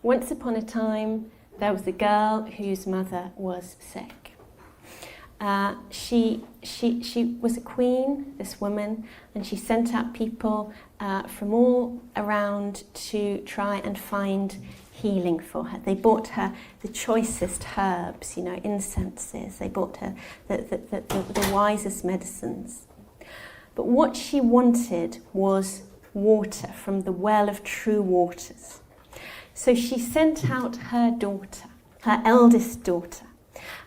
Once upon a time, there was a girl whose mother was sick. She was a queen, this woman, and she sent out people from all around to try and find healing for her. They brought her the choicest herbs, incenses. They brought her the wisest medicines. But what she wanted was water from the well of true waters. So she sent out her daughter, her eldest daughter,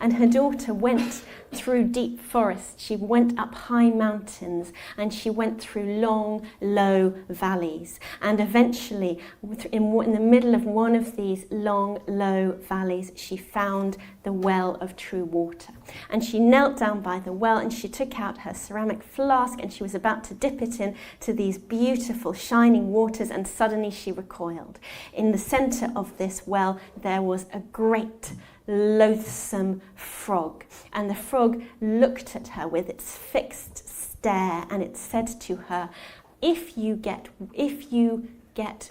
and her daughter went through deep forests. She went up high mountains, and she went through long, low valleys. And eventually, in the middle of one of these long, low valleys, she found the well of true water. And she knelt down by the well, and she took out her ceramic flask, and she was about to dip it into these beautiful, shining waters, and suddenly she recoiled. In the center of this well, there was a great, loathsome frog, and the frog looked at her with its fixed stare, and it said to her, if you get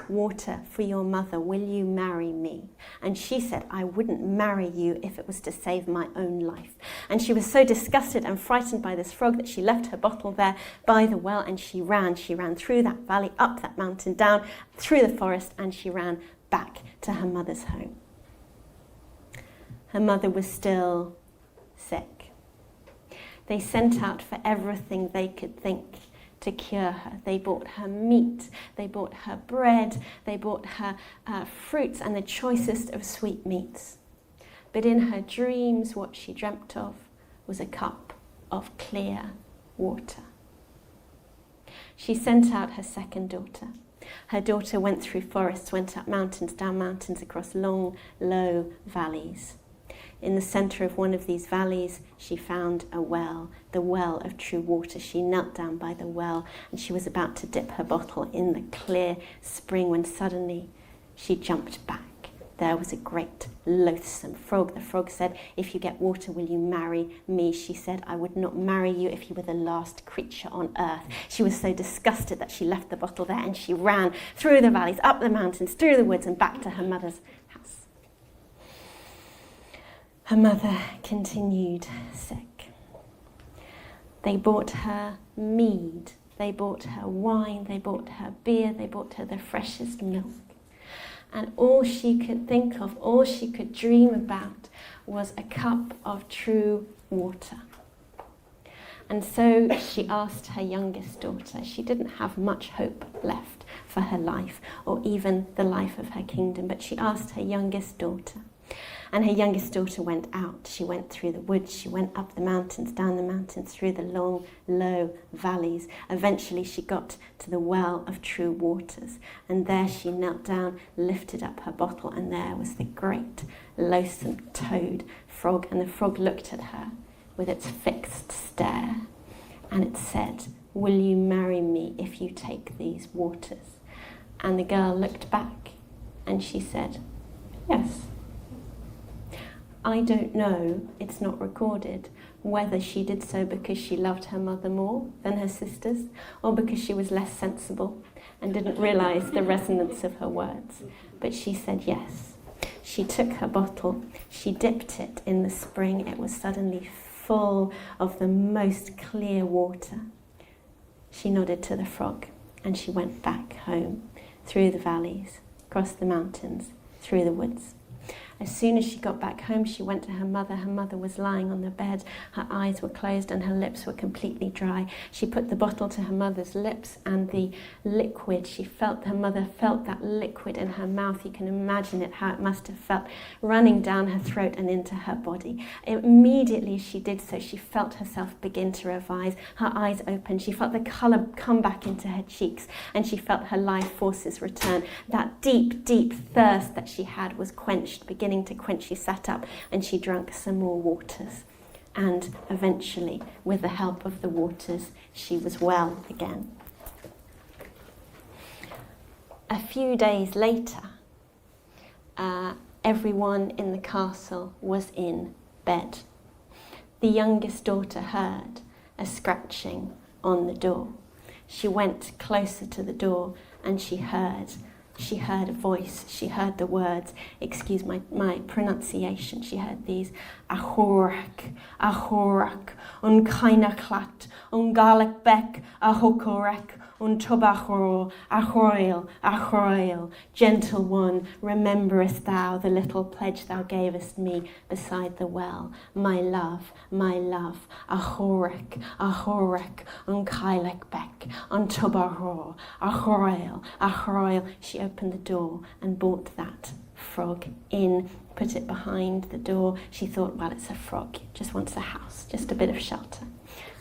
water for your mother, will you marry me? And she said, I wouldn't marry you if it was to save my own life. And she was so disgusted and frightened by this frog that she left her bottle there by the well, and she ran through that valley, up that mountain, down through the forest, and she ran back to her mother's home. Her mother was still sick. They sent out for everything they could think to cure her. They bought her meat, they bought her bread, they bought her fruits and the choicest of sweetmeats. But in her dreams, what she dreamt of was a cup of clear water. She sent out her second daughter. Her daughter went through forests, went up mountains, down mountains, across long, low valleys. In the center of one of these valleys, she found a well, the well of true water. She knelt down by the well, and she was about to dip her bottle in the clear spring when suddenly she jumped back. There was a great, loathsome frog. The frog said, if you get water, will you marry me? She said, I would not marry you if you were the last creature on earth. She was so disgusted that she left the bottle there, and she ran through the valleys, up the mountains, through the woods, and back to her mother's house. Her mother continued sick. They bought her mead, they bought her wine, they bought her beer, they bought her the freshest milk. And all she could think of, all she could dream about was a cup of true water. And so she asked her youngest daughter. She didn't have much hope left for her life, or even the life of her kingdom, but she asked her youngest daughter. And her youngest daughter went out. She went through the woods, she went up the mountains, down the mountains, through the long, low valleys. Eventually she got to the well of true waters. And there she knelt down, lifted up her bottle, and there was the great, loathsome toad frog. And the frog looked at her with its fixed stare, and it said, will you marry me if you take these waters? And the girl looked back, and she said, yes. I don't know, it's not recorded, whether she did so because she loved her mother more than her sisters, or because she was less sensible and didn't realise the resonance of her words. But she said yes. She took her bottle, she dipped it in the spring. It was suddenly full of the most clear water. She nodded to the frog, and she went back home, through the valleys, across the mountains, through the woods. As soon as she got back home, she went to her mother. Her mother was lying on the bed. Her eyes were closed and her lips were completely dry. She put the bottle to her mother's lips, and the liquid, her mother felt that liquid in her mouth. You can imagine it, how it must have felt, running down her throat and into her body. Immediately she did so, she felt herself begin to revise. Her eyes opened. She felt the colour come back into her cheeks, and she felt her life forces return. That deep, deep thirst that she had was quenched, beginning to quench. She sat up and she drank some more waters, and eventually, with the help of the waters, she was well again. A few days later, everyone in the castle was in bed. The youngest daughter heard a scratching on the door. She went closer to the door, and she heard she heard a voice, she heard the words, excuse my pronunciation, she heard these, Ahorach, Ahorach, un kainachlat, un galak bek, ahokorek, un tobachoro, ahroil, ahroil, gentle one, rememberest thou the little pledge thou gavest me beside the well, my love, ahorek, ahorek, un kailek bek, un tobachoro, ahroil, ahroil. She opened the door and brought that frog in, put it behind the door. She thought, well, it's a frog, it just wants a house, just a bit of shelter.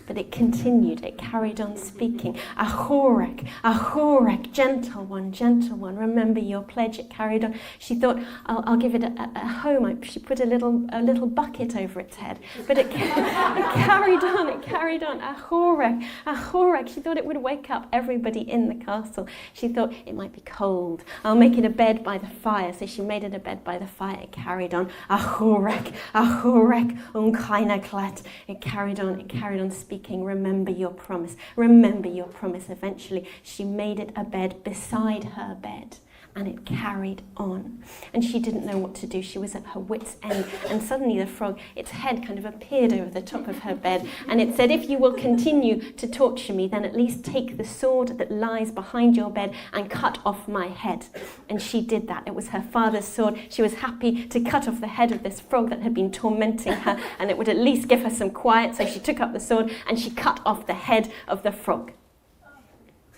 But it continued, it carried on speaking. Ahorek, Ahorek, gentle one, remember your pledge. It carried on. She thought, I'll give it a home. She put a little bucket over its head. But it carried on. Ahorek, Ahorek. She thought it would wake up everybody in the castle. She thought it might be cold. I'll make it a bed by the fire. So she made it a bed by the fire. It carried on. Ahorek, Ahorek, unkainaklat. It carried on speaking. Remember your promise. Remember your promise. Eventually, she made it a bed beside her bed, and it carried on. And she didn't know what to do. She was at her wit's end. And suddenly the frog, its head kind of appeared over the top of her bed, and it said, if you will continue to torture me, then at least take the sword that lies behind your bed and cut off my head. And she did that. It was her father's sword. She was happy to cut off the head of this frog that had been tormenting her, and it would at least give her some quiet. So she took up the sword and she cut off the head of the frog.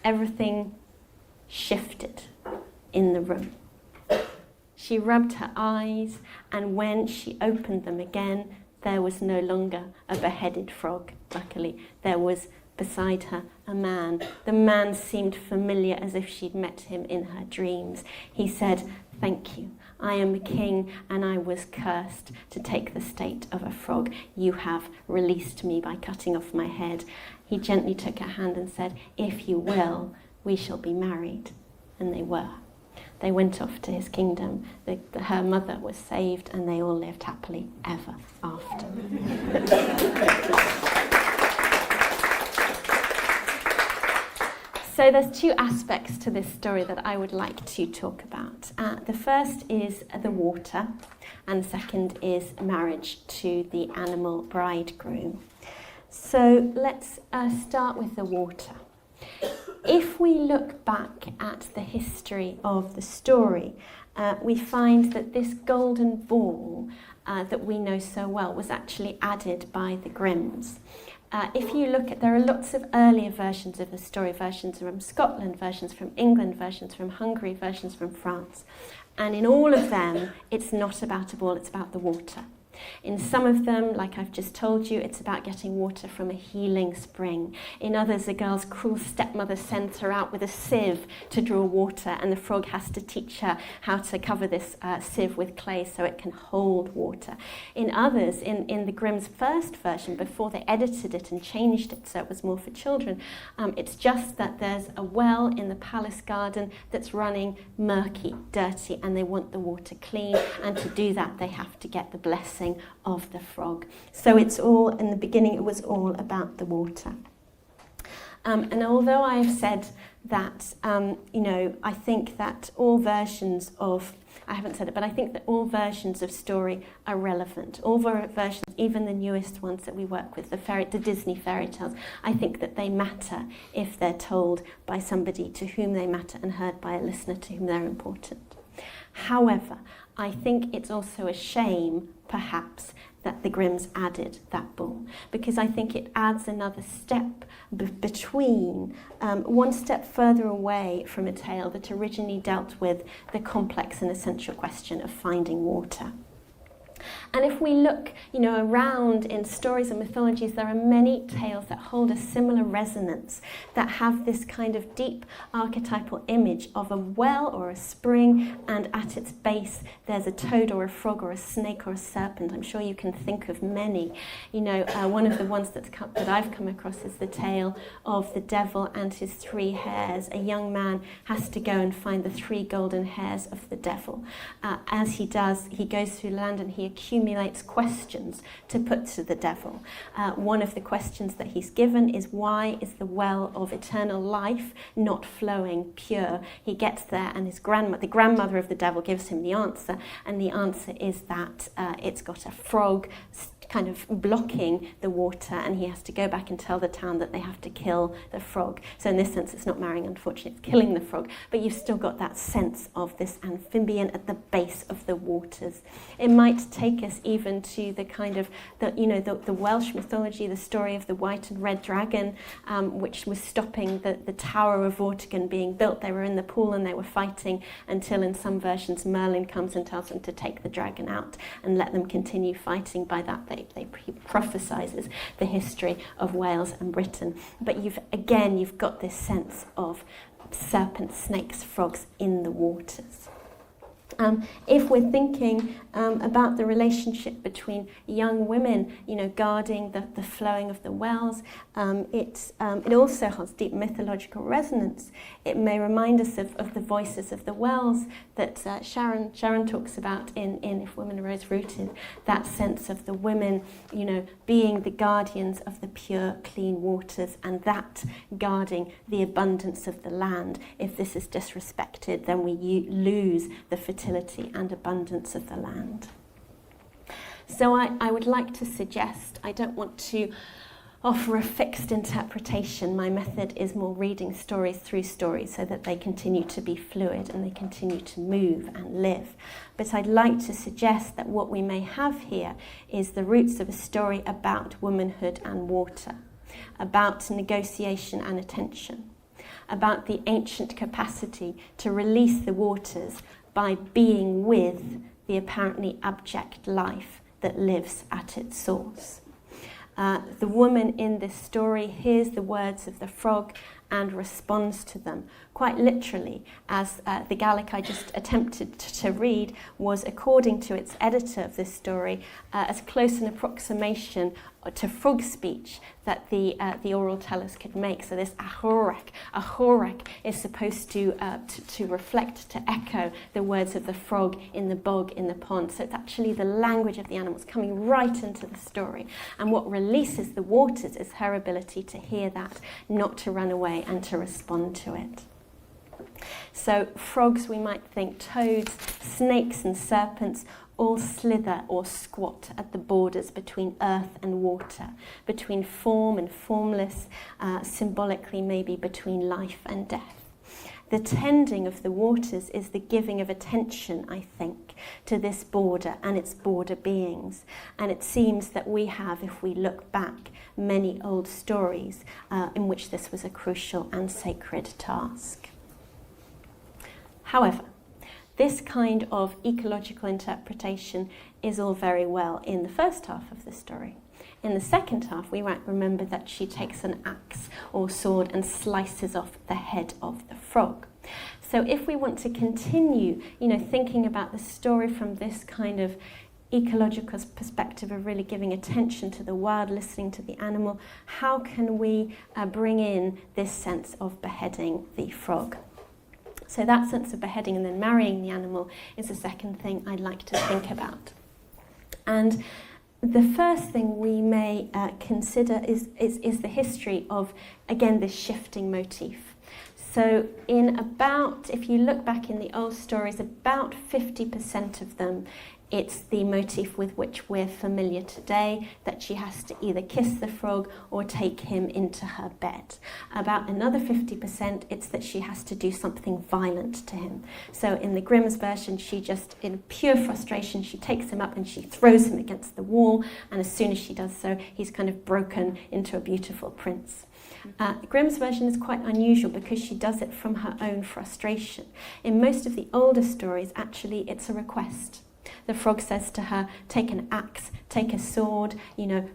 Everything shifted in the room. She rubbed her eyes, and when she opened them again, there was no longer a beheaded frog, luckily. There was beside her a man. The man seemed familiar, as if she'd met him in her dreams. He said, thank you. I am a king, and I was cursed to take the state of a frog. You have released me by cutting off my head. He gently took her hand and said, if you will, we shall be married. And they were. They went off to his kingdom. Her mother was saved, and they all lived happily ever after. So there's two aspects to this story that I would like to talk about. The first is the water, and the second is marriage to the animal bridegroom. So let's start with the water. If we look back at the history of the story, we find that this golden ball that we know so well was actually added by the Grimms. If you look at, there are lots of earlier versions of the story, versions from Scotland, versions from England, versions from Hungary, versions from France. And in all of them, it's not about a ball, it's about the water. In some of them, like I've just told you, it's about getting water from a healing spring. In others, a girl's cruel stepmother sends her out with a sieve to draw water, and the frog has to teach her how to cover this sieve with clay so it can hold water. In others, in the Grimm's first version, before they edited it and changed it so it was more for children, it's just that there's a well in the palace garden that's running murky, dirty, and they want the water clean, and to do that they have to get the blessing of the frog. So it's all, in the beginning, it was all about the water. And although I've said that, I think that all versions of, I haven't said it, but I think that all versions of story are relevant. All versions, even the newest ones that we work with, the Disney fairy tales, I think that they matter if they're told by somebody to whom they matter and heard by a listener to whom they're important. However, I think it's also a shame, perhaps, that the Grimms added that ball, because I think it adds another step between, one step further away from a tale that originally dealt with the complex and essential question of finding water. And if we look, around in stories and mythologies, there are many tales that hold a similar resonance, that have this kind of deep archetypal image of a well or a spring, and at its base there's a toad or a frog or a snake or a serpent. I'm sure you can think of many. One of the ones that I've come across is the tale of the devil and his 3 hairs. A young man has to go and find the 3 golden hairs of the devil. As he does, he goes through land and he accumulates accumulates questions to put to the devil. One of the questions that he's given is, why is the well of eternal life not flowing pure? He gets there and the grandmother of the devil gives him the answer, and the answer is that it's got a frog kind of blocking the water, and he has to go back and tell the town that they have to kill the frog. So in this sense, it's not marrying, unfortunately, it's killing the frog, but you've still got that sense of this amphibian at the base of the waters. It might take us even to the kind of, the Welsh mythology, the story of the white and red dragon, which was stopping the Tower of Vortigern being built. They were in the pool and they were fighting until, in some versions, Merlin comes and tells them to take the dragon out and let them continue fighting. By that, he prophesises the history of Wales and Britain. But you've got this sense of serpents, snakes, frogs in the waters. If we're thinking about the relationship between young women, guarding the flowing of the wells, it also has deep mythological resonance. It may remind us of the voices of the wells that Sharon talks about in If Women Arose Rooted, that sense of the women, being the guardians of the pure, clean waters, and that guarding the abundance of the land. If this is disrespected, then we lose the fertility and abundance of the land. So I would like to suggest, I don't want to offer a fixed interpretation. My method is more reading stories through stories so that they continue to be fluid and they continue to move and live. But I'd like to suggest that what we may have here is the roots of a story about womanhood and water, about negotiation and attention, about the ancient capacity to release the waters by being with the apparently abject life that lives at its source. The woman in this story hears the words of the frog and responds to them, quite literally, as the Gaelic I just attempted to read was, according to its editor of this story, as close an approximation to frog speech that the oral tellers could make. So this ahorek is supposed to reflect, to echo the words of the frog in the bog, in the pond. So it's actually the language of the animals coming right into the story. And what releases the waters is her ability to hear that, not to run away, and to respond to it. So frogs, we might think toads, snakes and serpents, all slither or squat at the borders between earth and water, between form and formless, symbolically maybe between life and death. The tending of the waters is the giving of attention, I think, to this border and its border beings. And it seems that we have, if we look back, many old stories in which this was a crucial and sacred task. However, this kind of ecological interpretation is all very well in the first half of the story. In the second half, we might remember that she takes an axe or sword and slices off the head of the frog. So if we want to continue, thinking about the story from this kind of ecological perspective of really giving attention to the wild, listening to the animal, how can we bring in this sense of beheading the frog? So that sense of beheading and then marrying the animal is the second thing I'd like to think about. And the first thing we may consider is the history of, again, this shifting motif. So if you look back in the old stories, about 50% of them, it's the motif with which we're familiar today, that she has to either kiss the frog or take him into her bed. About another 50%, it's that she has to do something violent to him. So in the Grimm's version, she just, in pure frustration, she takes him up and she throws him against the wall, and as soon as she does so, he's kind of broken into a beautiful prince. Grimm's version is quite unusual because she does it from her own frustration. In most of the older stories, actually, it's a request. The frog says to her, take an axe, take a sword,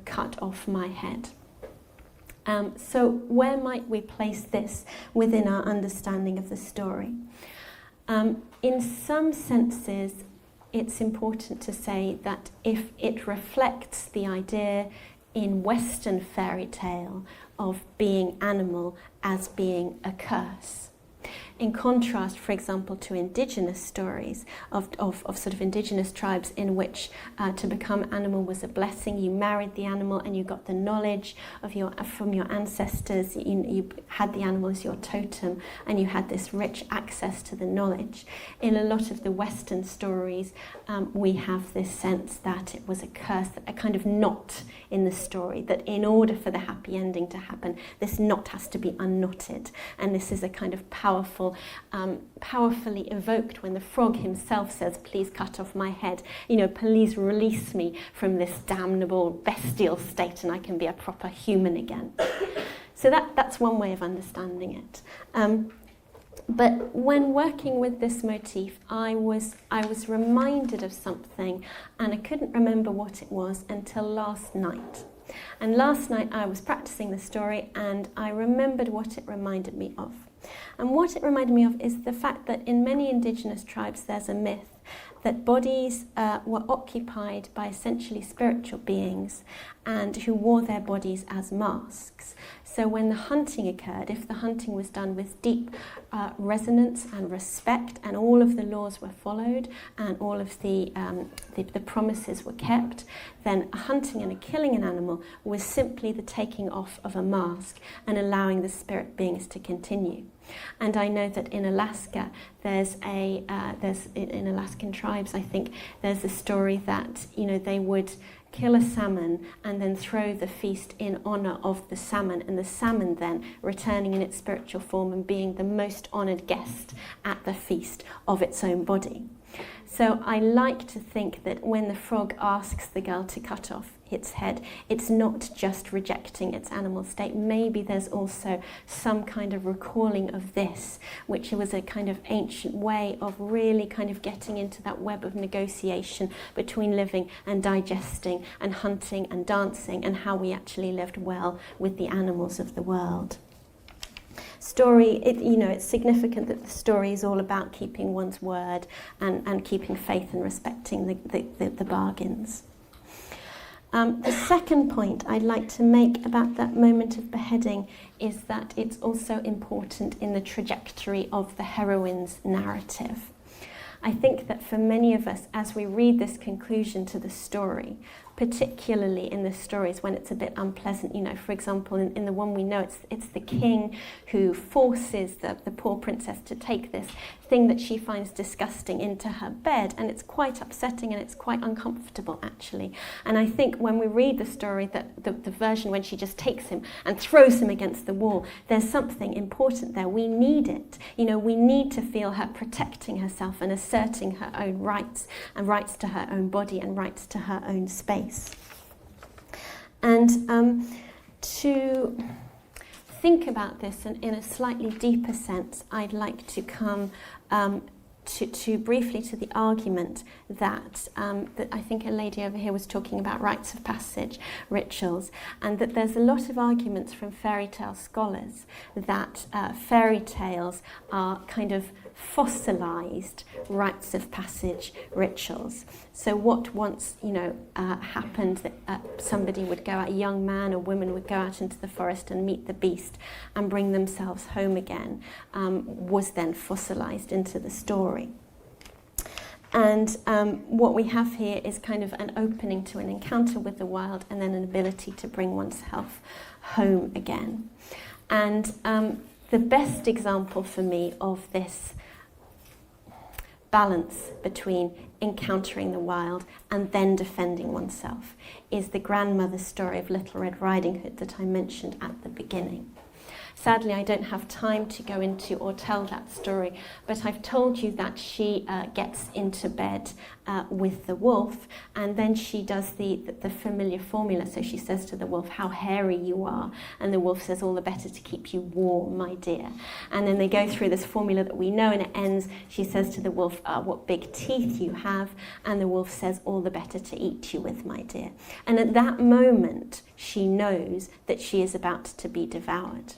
cut off my head. So where might we place this within our understanding of the story? In some senses, it's important to say that if it reflects the idea in Western fairy tale of being animal as being a curse, in contrast, for example, to indigenous stories of sort of indigenous tribes in which to become animal was a blessing. You married the animal and you got the knowledge from your ancestors. You had the animal as your totem and you had this rich access to the knowledge. In a lot of the Western stories, we have this sense that it was a curse, a kind of knot in the story, that in order for the happy ending to happen, this knot has to be unknotted. And this is a kind of powerfully evoked when the frog himself says, please cut off my head, please release me from this damnable bestial state and I can be a proper human again. So that's one way of understanding it. But when working with this motif, I was reminded of something, and I couldn't remember what it was until last night. And last night I was practicing the story and I remembered what it reminded me of. And what it reminded me of is the fact that in many indigenous tribes there's a myth that bodies were occupied by essentially spiritual beings and who wore their bodies as masks. So when the hunting occurred, if the hunting was done with deep resonance and respect and all of the laws were followed and all of the promises were kept, then a hunting and a killing an animal was simply the taking off of a mask and allowing the spirit beings to continue. And I know that in Alaska, there's in Alaskan tribes, I think, there's a story that, they would kill a salmon and then throw the feast in honor of the salmon, and the salmon then returning in its spiritual form and being the most honored guest at the feast of its own body. So I like to think that when the frog asks the girl to cut off its head, it's not just rejecting its animal state. Maybe there's also some kind of recalling of this, which was a kind of ancient way of really kind of getting into that web of negotiation between living and digesting and hunting and dancing, and how we actually lived well with the animals of the world. Story, it's significant that the story is all about keeping one's word and keeping faith and respecting the bargains. The second point I'd like to make about that moment of beheading is that it's also important in the trajectory of the heroine's narrative. I think that for many of us, as we read this conclusion to the story, particularly in the stories when it's a bit unpleasant, for example, in the one we know, it's the king who forces the poor princess to take this thing that she finds disgusting into her bed, and it's quite upsetting and it's quite uncomfortable, actually. And I think when we read the story, that the version when she just takes him and throws him against the wall, there's something important there. We need it. We need to feel her protecting herself and asserting her own rights, and rights to her own body and rights to her own space. And to think about this in a slightly deeper sense, I'd like to come to briefly to the argument that I think a lady over here was talking about rites of passage, rituals, and that there's a lot of arguments from fairy tale scholars that fairy tales are kind of fossilized rites of passage rituals. So what once happened, that somebody would go out, a young man or woman would go out into the forest and meet the beast and bring themselves home again, was then fossilized into the story. And what we have here is kind of an opening to an encounter with the wild and then an ability to bring oneself home again. And the best example for me of this balance between encountering the wild and then defending oneself is the grandmother's story of Little Red Riding Hood that I mentioned at the beginning. Sadly, I don't have time to go into or tell that story, but I've told you that she gets into bed with the wolf, and then she does the familiar formula. So she says to the wolf, "How hairy you are," and the wolf says, "All the better to keep you warm, my dear." And then they go through this formula that we know, and it ends, she says to the wolf, "What big teeth you have," and the wolf says, "All the better to eat you with, my dear." And at that moment, she knows that she is about to be devoured.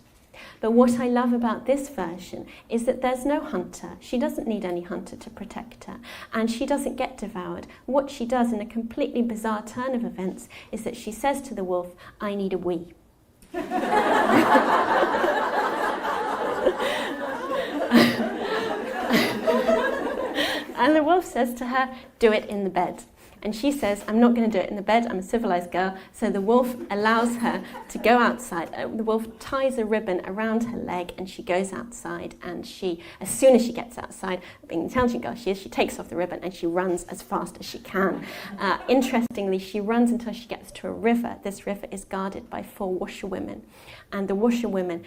But what I love about this version is that there's no hunter. She doesn't need any hunter to protect her, and she doesn't get devoured. What she does, in a completely bizarre turn of events, is that she says to the wolf, "I need a wee." And the wolf says to her, do it in the bed. And she says, I'm not going to do it in the bed, I'm a civilized girl. So the wolf allows her to go outside. The wolf ties a ribbon around her leg and she goes outside, and she, as soon as she gets outside, being the intelligent girl she is, she takes off the ribbon and she runs as fast as she can. Interestingly, she runs until she gets to a river. This river is guarded by 4 washerwomen, and the washerwomen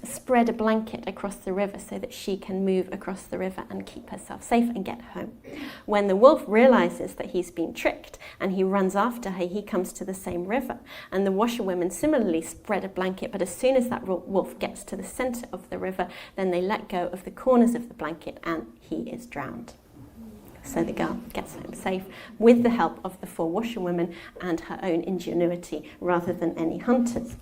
spread a blanket across the river so that she can move across the river and keep herself safe and get home. When the wolf realizes that he's been tricked and he runs after her, he comes to the same river, and the washerwomen similarly spread a blanket, but as soon as that wolf gets to the center of the river, then they let go of the corners of the blanket and he is drowned. So the girl gets home safe with the help of the 4 washerwomen and her own ingenuity rather than any hunters.